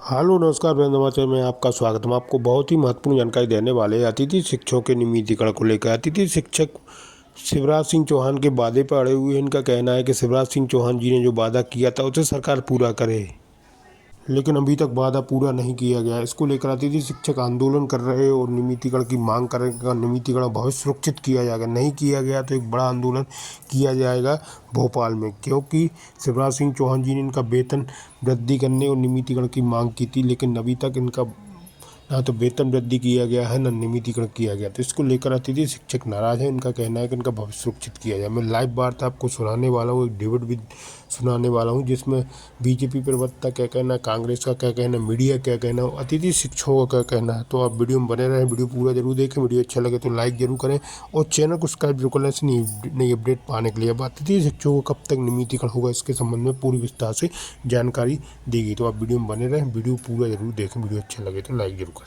Hello नमस्कार वृंद समाचार में आपका स्वागत। हम आपको बहुत ही महत्वपूर्ण जानकारी देने वाले हैं अतिथि शिक्षकों के नियमितीकरण को लेकर। अतिथि शिक्षक शिवराज सिंह चौहान के वादे पर अड़े हुए हैं। इनका कहना है कि शिवराज सिंह चौहान जी ने जो वादा किया था उसे सरकार पूरा करे, लेकिन अभी तक वादा पूरा नहीं किया गया। इसको लेकर अतिथि शिक्षक आंदोलन कर रहे हैं और नियमितीकरण की मांग कर रहे हैं। नियमितीकरण भविष्य सुरक्षित किया जाएगा, नहीं किया गया तो एक बड़ा आंदोलन किया जाएगा भोपाल में, क्योंकि शिवराज सिंह चौहान जी ने इनका वेतन वृद्धि करने और नियमितीकरण की मांग की थी, लेकिन अभी तक इनका ना तो वेतन वृद्धि किया गया है, न नियमितीकरण किया गया। तो इसको लेकर अतिथि शिक्षक नाराज हैं। इनका कहना है कि इनका भविष्य सुरक्षित किया जाए। मैं लाइव वार्ता आपको सुनाने वाला हूँ, एक डिबेट भी सुनाने वाला हूँ, जिसमें बीजेपी प्रवक्ता क्या कहना है, कांग्रेस का क्या कहना है, मीडिया क्या कहना है, अतिथि शिक्षकों का क्या कहना है। तो आप वीडियो में बने रहें, वीडियो पूरा जरूर देखें। वीडियो अच्छा लगे तो लाइक जरूर करें और चैनल को सब्सक्राइब जरूर करें ऐसी नई अपडेट पाने के लिए। अब अतिथि शिक्षकों को कब तक नियमितीकरण होगा इसके संबंध में पूरी विस्तार से जानकारी देगी। तो आप वीडियो में बने रहें, वीडियो पूरा जरूर देखें। वीडियो अच्छा लगे तो लाइक जरूर करें।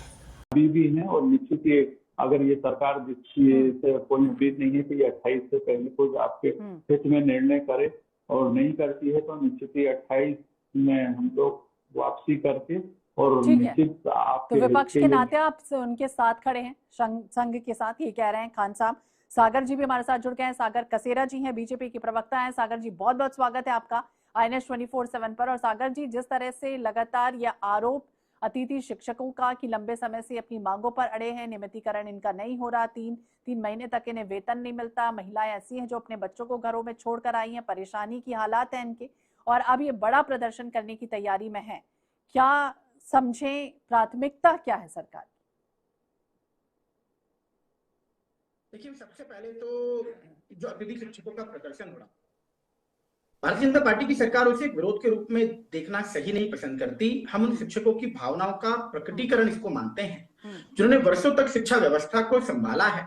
अभी भी हैं और निश्चित ही अगर ये सरकार जिसकी से कोई उम्मीद नहीं है कि ये 28 से पहले कोई आपके हित में निर्णय करे और नहीं करती है, तो निश्चित ही 28 में हम लोग वापसी करके और निश्चित आपके तो विपक्ष के नाते आप उनके साथ खड़े हैं, संघ के साथ, ये कह रहे हैं खान साहब। सागर जी भी हमारे साथ जुड़ गए हैं। सागर कसेरा जी हैं, बीजेपी के प्रवक्ता हैं। सागर जी बहुत बहुत स्वागत है आपका INS 24/7 पर। और सागर जी, जिस तरह से लगातार यह आरोप अतिथि शिक्षकों का कि लंबे समय से अपनी मांगों पर अड़े हैं, नियमितीकरण इनका नहीं हो रहा, तीन महीने तक इन्हें वेतन नहीं मिलता, महिलाएं ऐसी हैं जो अपने बच्चों को घरों में छोड़कर आई हैं, परेशानी की हालात है इनके, और अब ये बड़ा प्रदर्शन करने की तैयारी में है। क्या समझें, प्राथमिकता क्या है सरकार की? देखिए, सबसे पहले तो जो अतिथि शिक्षकों का प्रदर्शन हो रहा, भारतीय जनता पार्टी की सरकार उसे विरोध के रूप में देखना सही नहीं पसंद करती। हम उन शिक्षकों की भावनाओं का प्रकटीकरण इसको मानते हैं जिन्होंने वर्षों तक शिक्षा व्यवस्था को संभाला है,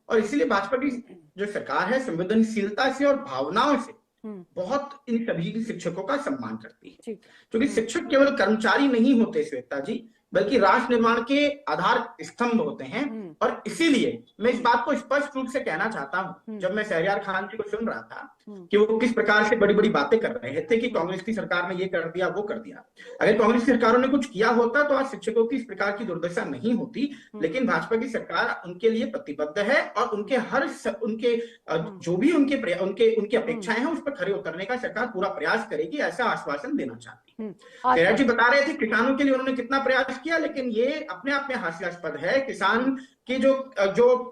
और इसीलिए भाजपा की जो सरकार है संवेदनशीलता से और भावनाओं से बहुत इन सभी शिक्षकों का सम्मान करती है, क्योंकि शिक्षक केवल कर्मचारी नहीं होते श्वेता जी, बल्कि राष्ट्र निर्माण के आधार स्तंभ होते हैं। और इसीलिए मैं इस बात को स्पष्ट रूप से कहना चाहता हूं, जब मैं शहरयार खान जी को सुन रहा था कि वो किस प्रकार से बड़ी बड़ी बातें कर रहे थे कि कांग्रेस की सरकार ने ये कर दिया, वो कर दिया। अगर कांग्रेस की सरकारों ने कुछ किया होता तो आज शिक्षकों की इस प्रकार की दुर्दशा नहीं होती, लेकिन भाजपा की सरकार उनके लिए प्रतिबद्ध है और उनके उनके जो भी उनकी अपेक्षाएं हैं उस पर खरे उतरने का सरकार पूरा प्रयास करेगी, ऐसा आश्वासन देना चाहती है। शहरयार जी बता रहे थे किसानों के लिए उन्होंने कितना प्रयास किया, लेकिन ये अपने आप में हास्यास्पद है किसान की जो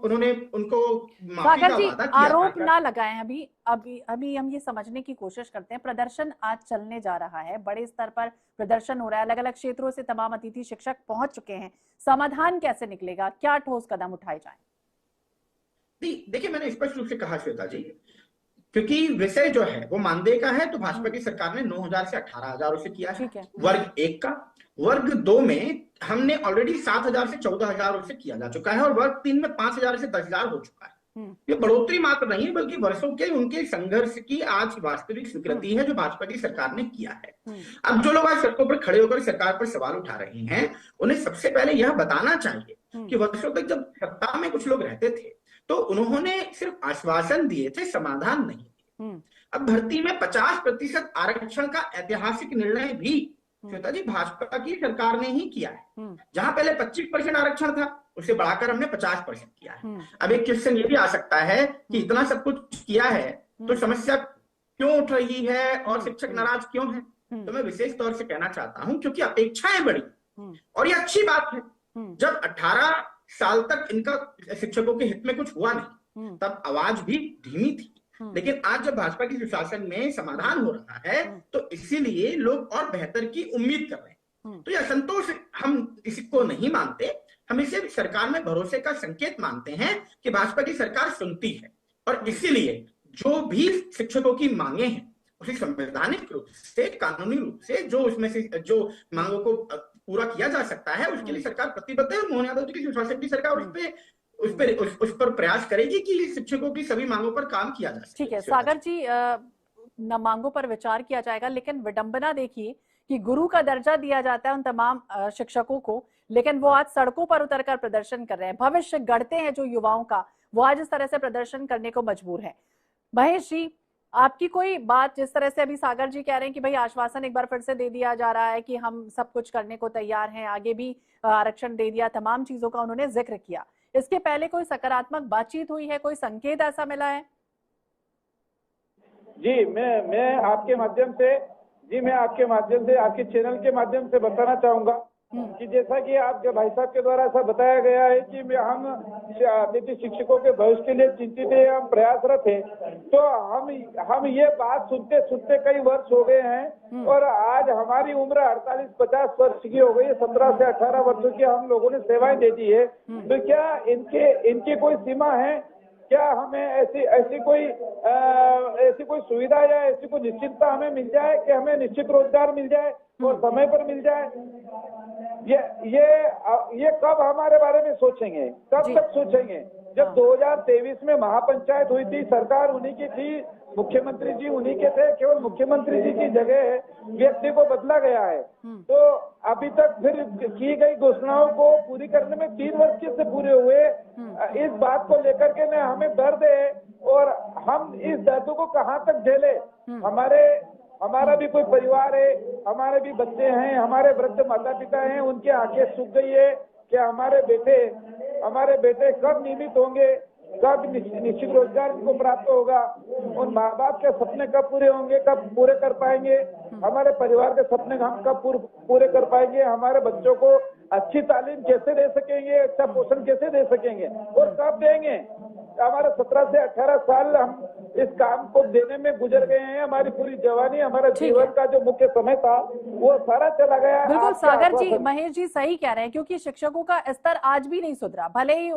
उन्होंने उनको माफी का वादा किया। आरोप ना लगाएं। अभी हम ये समझने की कोशिश करते हैं। प्रदर्शन आज चलने जा रहा है, बड़े स्तर पर प्रदर्शन हो रहा है, अलग अलग क्षेत्रों से तमाम अतिथि शिक्षक पहुंच चुके हैं। समाधान कैसे निकलेगा, क्या ठोस कदम उठाए जाए? देखिए, मैंने स्पष्ट रूप से कहा श्वेता जी, क्योंकि विषय जो है वो मानदेय का है, तो भाजपा की सरकार ने 9,000 से 18,000 से किया है वर्ग 1 का। वर्ग 2 में हमने ऑलरेडी 7,000 से 14,000 से किया जा चुका है, और वर्ग 3 में 5,000 से 10,000 हो चुका है। ये बढ़ोतरी मात्र नहीं है, बल्कि वर्षों के उनके संघर्ष की आज वास्तविक स्वीकृति है जो भाजपा की सरकार ने किया है। अब जो लोग आज सड़कों पर खड़े होकर सरकार पर सवाल उठा रहे हैं, उन्हें सबसे पहले यह बताना चाहिए कि वर्षों तक जब सत्ता में कुछ लोग रहते थे तो उन्होंने सिर्फ आश्वासन दिए थे, समाधान नहीं दिए। अब भर्ती में 50% आरक्षण का ऐतिहासिक निर्णय भी श्वेता जी भाजपा की सरकार ने ही किया है। जहां पहले 25% आरक्षण था, उसे बढ़ाकर हमने 50% किया है। अब एक क्वेश्चन ये भी आ सकता है कि इतना सब कुछ किया है तो समस्या क्यों उठ रही है और शिक्षक नाराज क्यों है? तो मैं विशेष तौर से कहना चाहता हूं क्योंकि अपेक्षाएं बढ़ी, और ये अच्छी बात है। जब 18 साल तक इनका शिक्षकों के हित में कुछ हुआ नहीं, तब आवाज भी धीमी थी, लेकिन आज जब भाजपा की सुशासन में समाधान हो रहा है तो इसीलिए लोग और बेहतर की उम्मीद कर रहे हैं। तो यह असंतोष हम इसको नहीं मानते, हम इसे सरकार में भरोसे का संकेत मानते हैं कि भाजपा की सरकार सुनती है, और इसीलिए जो भी शिक्षकों की मांगे हैं उसे संवैधानिक रूप से, कानूनी रूप से जो उसमें से जो मांगों को पूरा किया जा सकता है उसके लिए सरकार प्रतिबद्ध है। मोहन यादव जी की सुशासन की सरकार उस पर प्रयास करेगी कि शिक्षकों की सभी मांगों पर काम किया जा सके। ठीक है सागर जी, न मांगों पर विचार किया जाएगा, लेकिन विडंबना देखिए कि गुरु का दर्जा दिया जाता है उन तमाम शिक्षकों को, लेकिन वो आज सड़कों पर उतरकर प्रदर्शन कर रहे हैं। भविष्य गढ़ते हैं जो युवाओं का, वो आज इस तरह से प्रदर्शन करने को मजबूर है। महेश जी, आपकी कोई बात, जिस तरह से अभी सागर जी कह रहे हैं कि भाई आश्वासन एक बार फिर से दे दिया जा रहा है कि हम सब कुछ करने को तैयार हैं, आगे भी आरक्षण दे दिया, तमाम चीजों का उन्होंने जिक्र किया, इसके पहले कोई सकारात्मक बातचीत हुई है, कोई संकेत ऐसा मिला है? जी मैं आपके माध्यम से आपके चैनल के माध्यम से बताना चाहूंगा कि जैसा कि आप भाई साहब के द्वारा ऐसा बताया गया है कि हम अतिथि शिक्षकों के भविष्य के लिए चिंतित है, हम प्रयासरत हैं, तो हम ये बात सुनते सुनते कई वर्ष हो गए हैं और आज हमारी उम्र 48-50 वर्ष की हो गई है। 17 से 18 वर्षों की हम लोगों ने सेवाएं दे दी है, तो क्या इनकी कोई सीमा है? क्या हमें ऐसी कोई सुविधा या ऐसी कोई निश्चितता हमें मिल जाए कि हमें निश्चित रोजगार मिल जाए और समय पर मिल जाए? ये कब हमारे बारे में सोचेंगे, कब तक सोचेंगे? जब 2023 में महापंचायत हुई थी, सरकार उन्हीं की थी, मुख्यमंत्री जी उन्हीं के थे, केवल मुख्यमंत्री जी की जगह व्यक्ति को बदला गया है। तो अभी तक फिर की गई घोषणाओं को पूरी करने में 3 वर्ष से पूरे हुए। इस बात को लेकर के ना हमें दर्द है और हम इस दर्द को कहाँ तक झेले? हमारा भी कोई परिवार है, हमारे भी बच्चे हैं, हमारे वृद्ध माता पिता हैं, उनकी आंखें सूख गई है कि हमारे बेटे कब नियमित होंगे, कब निश्चित रोजगार इनको प्राप्त होगा, उन माँ बाप के सपने कब पूरे होंगे, कब पूरे कर पाएंगे, हमारे परिवार के सपने हम कब पूरे कर पाएंगे, हमारे बच्चों को अच्छी तालीम कैसे दे सकेंगे, अच्छा पोषण कैसे दे सकेंगे और कब देंगे? हमारे 17 से 18 साल हम इस काम को देने में गुजर गए हैं, हमारी पूरी जवानी, हमारा जीवन का जो मुख्य समय था वो सारा चला गया। बिल्कुल सागर जी, महेश जी सही कह रहे हैं, क्योंकि शिक्षकों का स्तर आज भी नहीं सुधरा। भले ही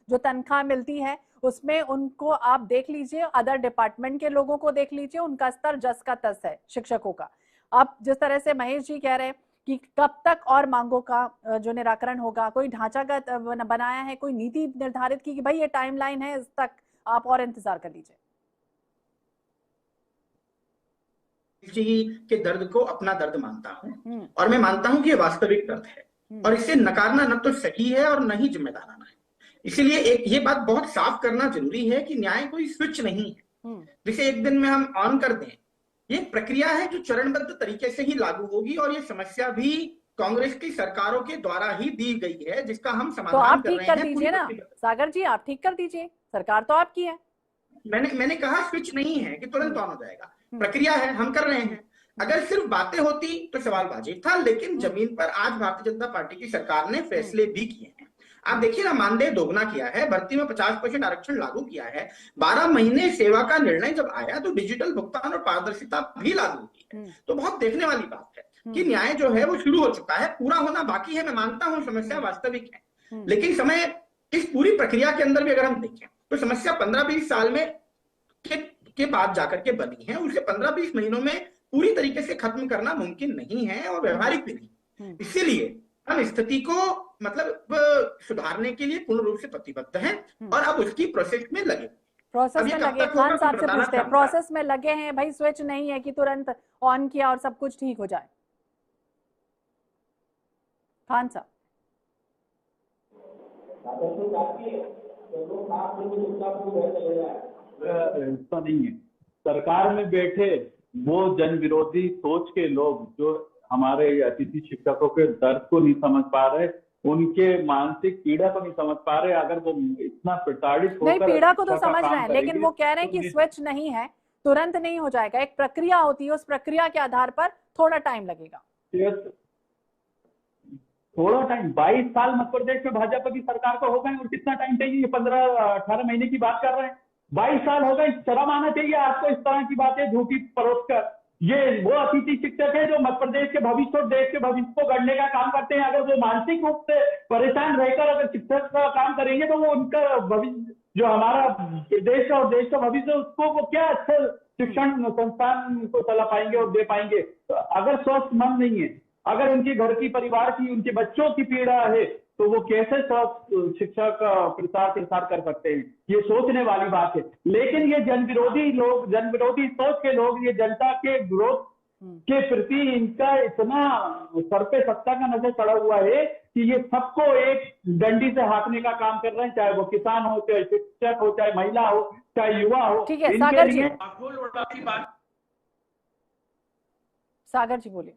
जो तनख्वाह मिलती है उसमें उनको आप देख लीजिए, अदर डिपार्टमेंट के लोगों को देख लीजिए, उनका स्तर जस का तस है शिक्षकों का। अब जिस तरह से महेश जी कह रहे हैं कि कब तक और मांगों का जो निराकरण होगा, कोई ढांचागत बनाया है, कोई नीति निर्धारित की कि भाई ये टाइमलाइन है, इस तक आप और इंतजार कर लीजिए? जी के दर्द को अपना दर्द मानता हूं और मैं मानता हूं कि ये वास्तविक दर्द है और इसे नकारना न तो सही है और न ही जिम्मेदाराना है। इसीलिए ये बात बहुत साफ करना जरूरी है कि न्याय कोई स्विच नहीं है जिसे एक दिन में हम ऑन कर दें। ये प्रक्रिया है जो चरणबद्ध तरीके से ही लागू होगी और ये समस्या भी कांग्रेस की सरकारों के द्वारा ही दी गई है, जिसका हम समाधान तो आप कर रहे ठीक कर हैं। दीजिए ना सागर जी, आप ठीक कर दीजिए, सरकार तो आपकी है। मैंने कहा स्विच नहीं है कि तुरंत ऑन हो जाएगा, प्रक्रिया है, हम कर रहे हैं। अगर सिर्फ बातें होती तो सवाल वाजिब था, लेकिन जमीन पर आज भारतीय जनता पार्टी की सरकार ने फैसले भी किए हैं। आप देखिए ना, मानदेय दोगुना किया है, भर्ती में 50% आरक्षण लागू किया है, 12 महीने सेवा का निर्णय जब आया तो डिजिटल भुगतान और पारदर्शिता भी लागू की है। तो बहुत देखने वाली बात है कि न्याय जो है वो शुरू हो चुका है, पूरा होना बाकी है। मैं मानता हूं समस्या वास्तविक है, लेकिन समय इस पूरी प्रक्रिया के अंदर भी अगर हम देखें तो समस्या 15-20 साल में के बाद जाकर के बनी है, उसे 15-20 महीनों में पूरी तरीके से खत्म करना मुमकिन नहीं है और व्यवहारिक भी नहीं। इसीलिए हम स्थिति को मतलब सुधारने के लिए पूर्ण रूप से प्रतिबद्ध हैं और अब उसकी प्रोसेस में लगे। प्रोसेस में लगे, खान साहब से पूछते हैं, प्रोसेस में लगे हैं भाई, स्विच नहीं है कि तुरंत ऑन किया और सब कुछ ठीक हो जाए। खान साहब, ऐसा नहीं है। सरकार में बैठे वो जन विरोधी सोच के लोग जो हमारे अतिथि शिक्षकों के दर्द को नहीं समझ पा रहे, उनके मानसिक पीड़ा को नहीं समझ पा रहे, अगर वो इतना प्रताड़ित होकर नहीं, पीड़ा को तो समझ रहे हैं, लेकिन वो कह रहे हैं कि स्विच नहीं है, तुरंत नहीं हो जाएगा, एक प्रक्रिया होती है, उस प्रक्रिया के आधार पर थोड़ा टाइम लगेगा। थोड़ा टाइम, 22 साल मध्य प्रदेश में भाजपा की सरकार को हो गए और कितना टाइम चाहिए? ये 15-18 महीने की बात कर रहे हैं, 22 साल हो गए। शर्म आना चाहिए आपको इस तरह की बातें झूठी परोस कर। ये वो अतिथि शिक्षक है जो मध्य प्रदेश के भविष्य और देश के भविष्य को गढ़ने का काम करते हैं। अगर वो मानसिक रूप से परेशान रहकर अगर शिक्षक का काम करेंगे तो वो उनका भविष्य, जो हमारा देश और देश का भविष्य, उसको वो क्या अच्छा शिक्षण संस्थान को चला पाएंगे और दे पाएंगे? तो अगर स्वस्थ मन नहीं है, अगर उनके घर की, परिवार की, उनके बच्चों की पीड़ा है, तो वो कैसे स्वस्थ शिक्षा का प्रसार कर सकते हैं? ये सोचने वाली बात है। लेकिन ये जन विरोधी लोग, जन विरोधी सोच के लोग, ये जनता के विरोध के प्रति इनका इतना सर पे सत्ता का नजर चढ़ा हुआ है कि ये सबको एक डंडी से हाँकने का काम कर रहे हैं, चाहे वो किसान हो, चाहे शिक्षक हो, चाहे महिला हो, चाहे युवा हो। ठीक है सागर जी, सागर जी बोलिए।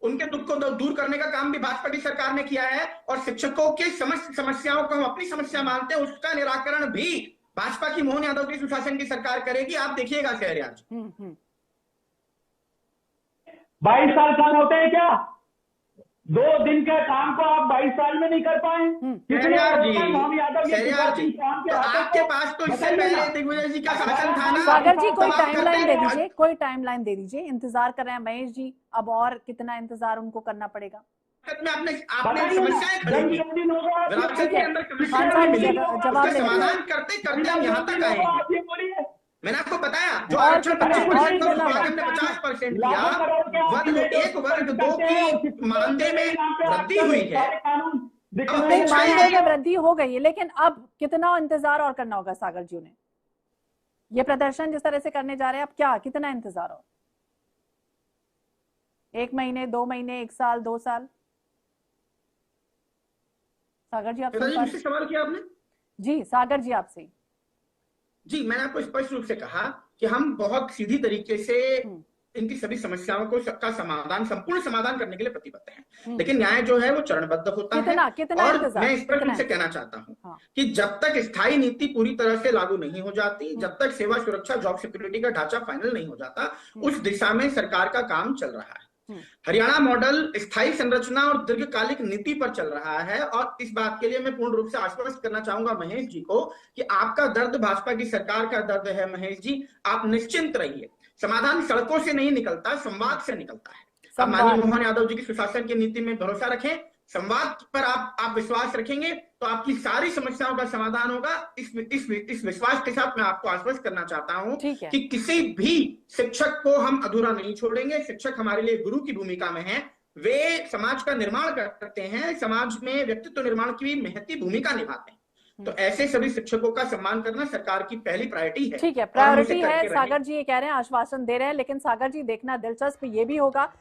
उनके दुख को दूर करने का काम भी भाजपा की सरकार ने किया है और शिक्षकों की समस्त समस्याओं को हम अपनी समस्या मानते हैं, उसका निराकरण भी भाजपा की मोहन यादव की सुशासन की सरकार करेगी। आप देखिएगा शहरियार। 22 साल काम होते हैं क्या? 2 दिन के काम को आप 22 साल में नहीं कर पाए? तो आपके पास तो इससे पहले दिग्विजय जी का शासन था ना। सागर जी कोई टाइमलाइन दे दीजिए, कोई टाइमलाइन दे दीजिए। इंतजार कर रहे हैं महेश जी, अब और कितना इंतजार उनको करना पड़ेगा? आपने समस्याएं खड़ी के अंदर समाधान करते करते हम यहाँ तक आए। मैंने आपको बताया जो आरक्षण 50% दिया, वर्ग 1 वर्ग 2 की मानदेय में वृद्धि हुई है, मानदेय में वृद्धि हो गई है, लेकिन अब कितना इंतजार और करना होगा सागर जी ने? ये प्रदर्शन जिस तरह से करने जा रहे हैं, अब क्या कितना इंतजार हो? 1 महीने, 2 महीने, 1 साल, 2 साल? सागर जी आपसे सवाल किया आपने? जी सागर जी आपसे। जी मैंने आपको स्पष्ट रूप से कहा कि हम बहुत सीधी तरीके से इनकी सभी समस्याओं को का समाधान, संपूर्ण समाधान करने के लिए प्रतिबद्ध हैं, लेकिन न्याय जो है वो चरणबद्ध होता है। और मैं स्पष्ट रूप से कहना चाहता हूं कि जब तक स्थायी नीति पूरी तरह से लागू नहीं हो जाती, जब तक सेवा सुरक्षा, जॉब सिक्योरिटी का ढांचा फाइनल नहीं हो जाता, उस दिशा में सरकार का काम चल रहा है। हरियाणा मॉडल स्थायी संरचना और दीर्घकालिक नीति पर चल रहा है और इस बात के लिए मैं पूर्ण रूप से आश्वस्त करना चाहूंगा महेश जी को कि आपका दर्द भाजपा की सरकार का दर्द है। महेश जी आप निश्चिंत रहिए, समाधान सड़कों से नहीं निकलता, संवाद से निकलता है। आप माननीय मोहन यादव जी की सुशासन की नीति में भरोसा रखें, संवाद पर आप विश्वास रखेंगे तो आपकी सारी समस्याओं का समाधान होगा। इस विश्वास के साथ मैं आपको आश्वस्त करना चाहता हूं कि किसी भी शिक्षक को हम अधूरा नहीं छोड़ेंगे। शिक्षक हमारे लिए गुरु की भूमिका में है, वे समाज का निर्माण करते हैं, समाज में व्यक्तित्व निर्माण की भी महती भूमिका निभाते हैं। तो ऐसे सभी शिक्षकों का सम्मान करना सरकार की पहली प्रायोरिटी है। ठीक है, प्रायोरिटी है। सागर जी ये कह रहे हैं, आश्वासन दे रहे हैं, लेकिन सागर जी देखना दिलचस्प ये भी होगा